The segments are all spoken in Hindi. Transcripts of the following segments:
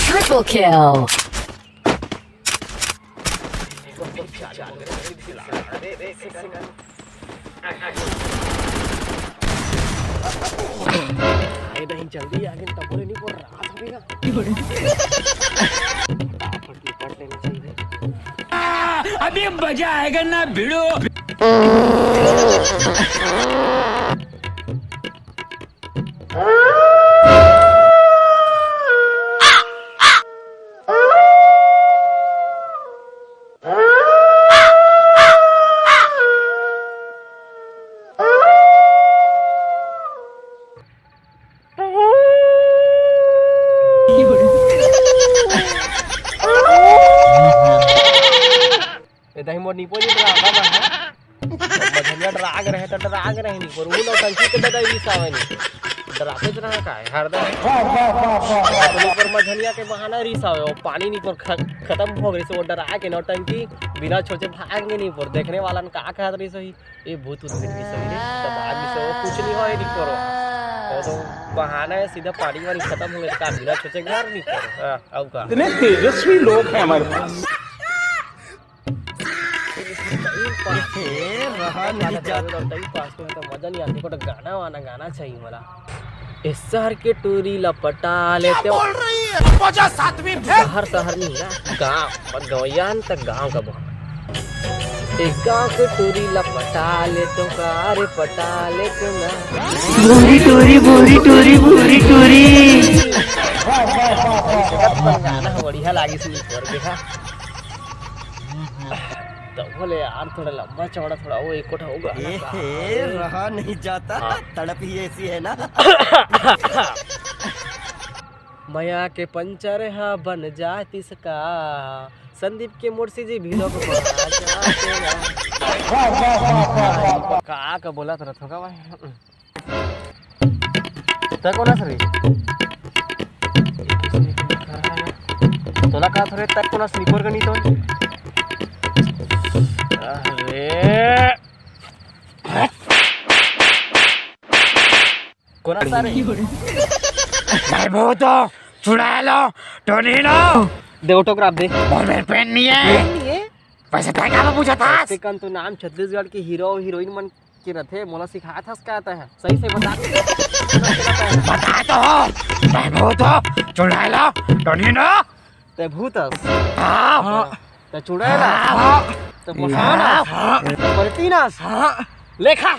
Triple kill. नहीं जल्दी आगे टपोरे नहीं पड़ रहा था अभी मजा आएगा ना भिड़ो। दही मोर नीपो नहीं डरा का है मझलिया डराग रहे तो डराग रहे नहीं पर वो नौटंकी के ददाई रिसावे नहीं डराते जना का है हरदम पर मझलिया के बहाना रिसावे और पानी नहीं पर खत्म हो गई से वो डरा के नौटंकी बिना छोचे भागेंगे नहीं पर देखने वाला ने का कहत रही सही ये भूत उठ गई सही रे तब आदमी से कुछ नहीं होए नहीं करो तो बहाना है सीधा पानी वाली खत्म हो गई का बिना छोचे घर नहीं करो अब का इतने तेजस्वी लोग हैं हमारे पास। मजा नहीं आती कोटा गाना वाना गाना चाहिए मला इस शहर के टूरी लपटा लेते हो शहर नहीं ना गाँव गौयान तक गाँव का बहुत एक गाँव के टूरी लपटा ले तो कार पटा ले तो ना बोरी टोरी बोरी टोरी बोरी टोरी गाना बढ़िया लागी सुनी कर देखा तो बोले यार थोड़ा लंबा चौड़ा थोड़ा वो एक कोठा होगा रहा नहीं जाता तड़प ही ऐसी है ना। माया के पंचर हा बन जाती सका संदीप के मुर्शी जी भीड़ों को का बोला था थोड़ा भाई तक कोना सरी तोला का थोड़े तक कोना स्लीपर का नहीं तो अरे कोना सारे भाई वो तो छुड़ा लो टोनी लो दे ऑटोग्राफ दे और मेरे पेन नहीं है पैसे पैसा में पूछा था कन तो नाम छत्तीसगढ़ के हीरो हीरोइन मन के रथे मोला सिखाया था क्या आता है सही से बता तो भाई वो तो छुड़ा लो टोनी लो ते भूतस हाँ ते चुड़ैला ते मोसाना ते परतीनास लेखा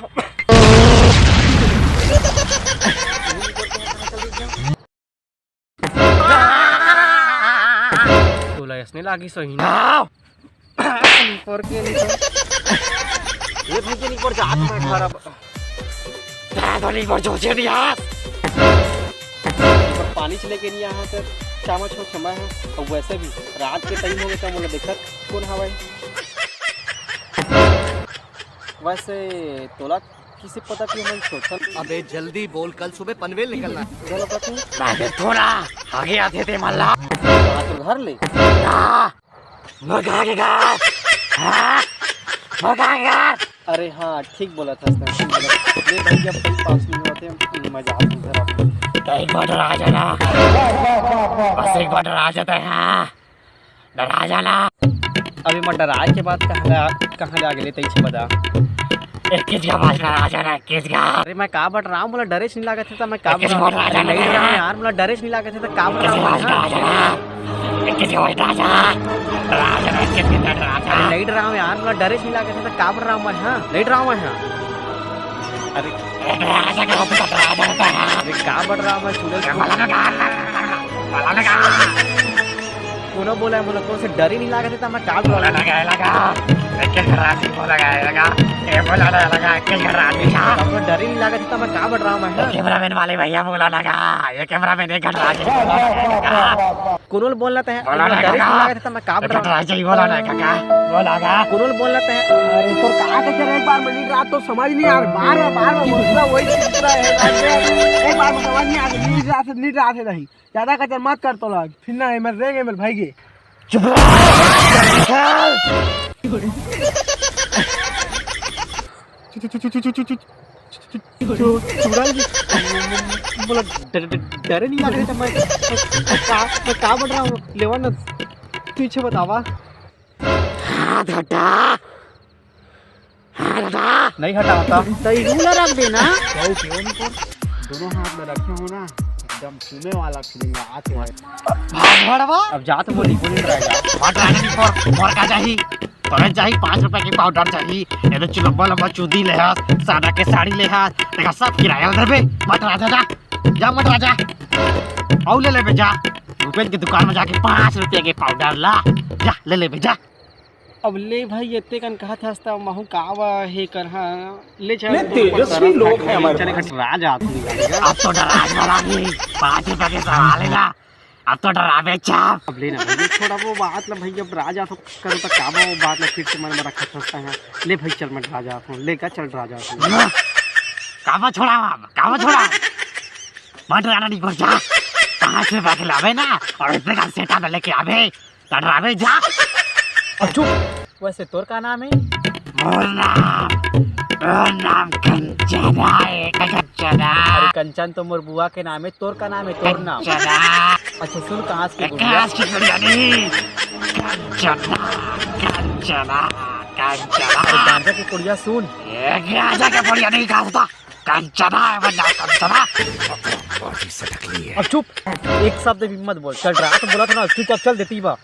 तोला इसने लागी सही ना पर के नहीं ये भाई के नहीं पर जात में खराब तो नहीं पर जोचे दिया पर पानी चले के नहीं यहाँ से शाम छो समय है और वैसे भी रात के टाइम हो गया तो मुझे देखत कौन है भाई वैसे तोला किसी पता कि हम सोचल अबे जल्दी बोल कल सुबह पनवेल निकलना दोनों पति मैं थोड़ा आगे आते थे मल्ला तो घर ले मुर्गा के घर हाँ मुर्गा के घर अरे हाँ ठीक बोला था ठीक बोला ये भाई जब कहीं पास नहीं होते हम मजा आता है जरा एक बार डरा जाना बस एक बार डरा जाता है हाँ डरा जाना अभी मैं डराए के बाद कहाँ जा गए तैसे बता एक किस का बात डरा जाना किस का अरे मैं का बट रहा हूँ मुझे डरेस नहीं लगा था मैं का बट रहा नहीं रहा यार मुझे डरेस नहीं लगा था का बट रहा हूँ नहीं डरा हूँ यार मुझे डरेस नहीं लगा था का बट रहा हूँ मैं हाँ नहीं डरा हूँ मैं हाँ अरे का बट रहा हूँ मैं चुड़ैल बोला है मुझे कौन से डर ही नहीं लगा था मैं का लगा के घर आदमी को लगाएगा ये बोला लगा के घर आदमी का आपको डर ही नहीं लगा था मैं क्या बढ़ रहा हूँ मैं कैमरामैन वाले भैया बोला लगा ये कैमरामैन एक घर आदमी कुनुल बोलना था बोला डर ही नहीं लगा था मैं क्या बढ़ रहा हूँ राजा ही बोला ना काका बोला गा कुनुल बोलना था अरे तो कहा के जरा एक बार मिनट रात तो समझ नहीं आ रहा बार मुद्दा वही चल रहा है एक बार समझ नहीं आ रहा नीट रात है नहीं ज्यादा कचर मत कर तो लग फिर ना मैं रहेंगे मेरे भाई के चुप बोला डर नहीं लग रहा था मैं क्या बढ़ रहा हूँ लेवा ना पीछे बतावा हाथ हटा नहीं हटा होता तो रूल रख देना दोनों हाथ में रखे हो ना एकदम सुने वाला फीलिंग आते हैं भड़वा अब जा तो बोली बोली रहेगा मत आने की और का चाहिए तुम्हें चाहिए 5 रुपए की पाउडर चाहिए ये तो लंबा लंबा चूदी ले हाथ सादा के साड़ी ले हाथ देखा सब किराया उधर पे मत राजा जा मत राजा और ले बे जा रुपये की दुकान में जाके 5 रुपए के पाउडर ला जा ले बे जा अब ले भाई इतने कन कहा था हस्ता महू कावा हे कर हां ले चल तेजस्वी लोग हैं हमारे चले खट राजा अब तो डराज वाला नहीं 5 रुपए के सवाल है ना अब तो डरावे चाप अब लेना भाई थोड़ा वो बात ला भाई अब राजा तो करो तो क्या वो बात ला फिर से मन में रखा सोचता है ले भाई चल मैं राजा हूं लेकर चल राजा हूं कावा छोड़ा मत राना नहीं जा 5 रुपए के लावे ना और इतने का सेटा में लेके आवे डरावे जा अब चुप वैसे तोर का नाम है मोर नाम कंचना है कंचना अरे कंचन तो मोर बुआ के नाम है तोर का नाम है तोर नाम कंचना अच्छा सुन कहां से काश की गुड़िया नहीं कंचना गांजा की कुड़िया सुन ये गांजा के गुड़िया नहीं कहता कंचना है वरना कंचना अब चुप एक शब्द भी मत बोल चल रहा तो बोला था ना चुप चल देती बा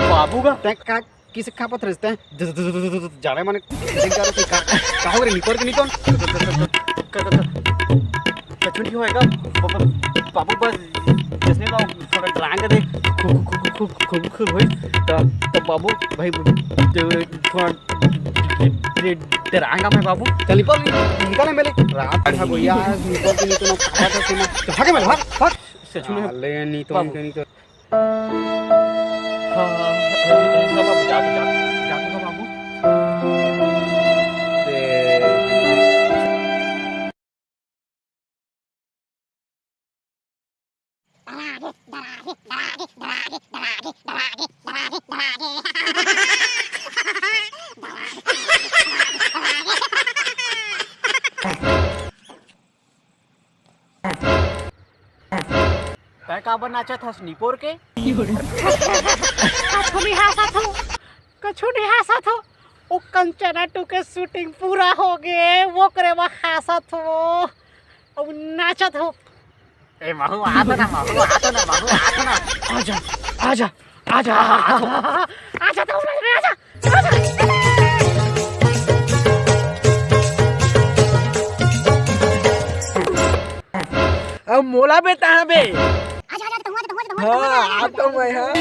बाबू का किसे खा पत रस्ते जाने माने देख जा रहे का हो रे निकोर के निकोन कचुंडी होएगा बाबू बस जिसने का थोड़ा ड्रांग दे खूब होई तो बाबू भाई थोड़ा डरांगा मैं बाबू चल निकल मेले रात था भैया निकोर के निकोन खाता था सीमा तो भागे मेरे भाग सच में ले नहीं तो बाबू जा बाबू का बनाचा था स्नीपोर के कछुनी हासा था ओ कंचना 2 के शूटिंग पूरा हो गए वो करे वो हासा था अब नाचा था ए महू आता ना आजा तो आजा अब मोला बेटा है बे हाँ आता हूँ मैं हाँ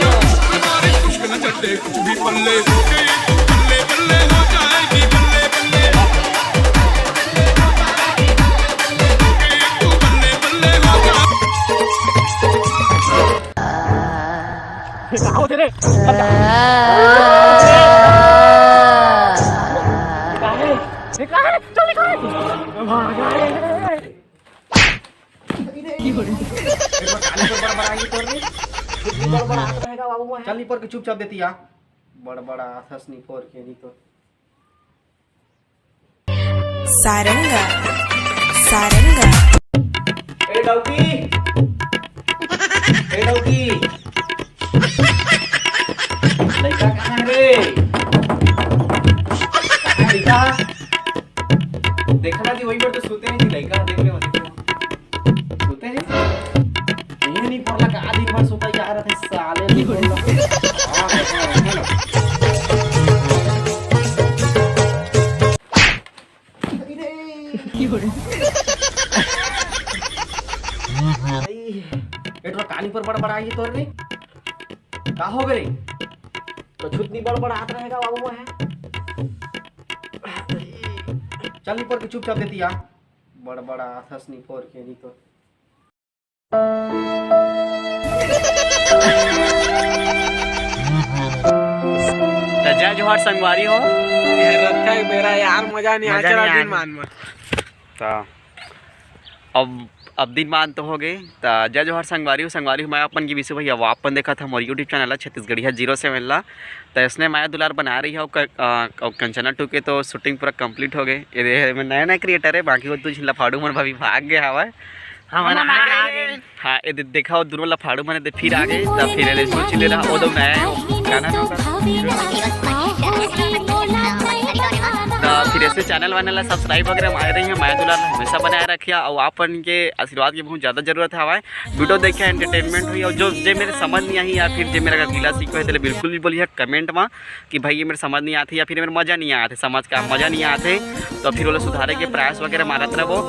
आओ तेरे चल नी पर के चुपचाप देती आ बड़ा आथस नी पर के नी तो सारंगा सारंगा ए डौकी लड़का कहाँ है रे कहाँ लड़का देखना थी वही पर तो सोते नहीं थी लड़का देख ले मत सोते हैं ये नहीं पड़ला का आधी बार सोता जा रहा था साले नहीं पड़ला एटवा कानी पर बड़ा ये तोर रे का हो गए तो छुटनी बड़ा हाथ रहेगा बाबू वो है चल पर के चुपचाप देती आ बड़ा आथस नी पर के नी तो जय जोहार संगवारी हो रखा है मेरा यार मजा नहीं आ चला दिन मान में अब दिन मान तो हो गए तो जय जोहार संगवारी मैं अपन की विषय भैया वो अपन देखा था हमारे यूट्यूब चैनल है छत्तीसगढ़िया 07 ला तो इसने माया दुलार बना रही है और कंचना 2 के तो शूटिंग पूरा कंप्लीट हो गए ये नया क्रिएटर है बाकी वो तुझ लफाड़ू मन भाभी भाग गया हवा हाँ ये देखा वो दोनों लफाड़ू मैंने फिर आ गए तब फिर सोच ले रहा वो तो नया तो फिर ऐसे चैनल वानल सब्सक्राइब वगैरह मार रही है माया दुलार हमेशा बनाए रखिए और अपन के आशीर्वाद की बहुत ज़्यादा जरूरत है हवा वीडियो देखे एंटरटेनमेंट हुई और जो मेरे समझ नहीं आई या फिर जो मेरा गीला सीख है तो बिल्कुल भी बोलिए कमेंट में कि भाई ये मेरे समझ नहीं आती या फिर मेरे मज़ा नहीं आते समझ का मज़ा नहीं आते तो फिर वो सुधारे के प्रयास वगैरह मारत रहे वो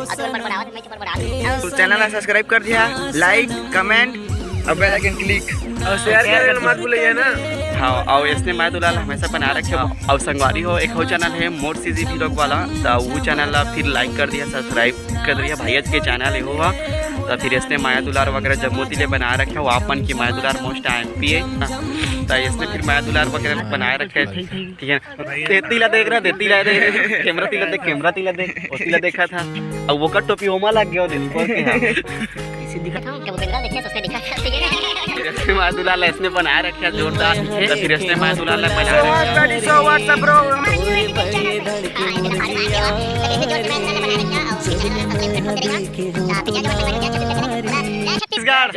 तो चैनल सब्सक्राइब कर दिया लाइक कमेंट और बेल आइकन क्लिक और शेयर करे मत भूलिए ना हाँ और इसने मैं दुलाल हमेशा बना रखे और संगवारी हो एक हो चैनल है मोर सीजी व्लॉग वाला तो वो चैनल फिर लाइक कर दिया सब्सक्राइब कर दिया भैया के चैनल है हुआ तो फिर इसने माया दुलार वगैरह जम्मूती ले बना रखे वो अपन की माया दुलार मोस्ट MP है तो इसने फिर माया दुलार वगैरह बनाए रखे ठीक है देती ला देख रहा देती ला देख कैमरा तीला देख उसी ला देखा था और वो का टोपी ओमा लग गया दिन पर माया दुलाल इसने बनाए रखे जोरदार तो फिर इसने माया दुलाल बनाया छत्तीसगढ़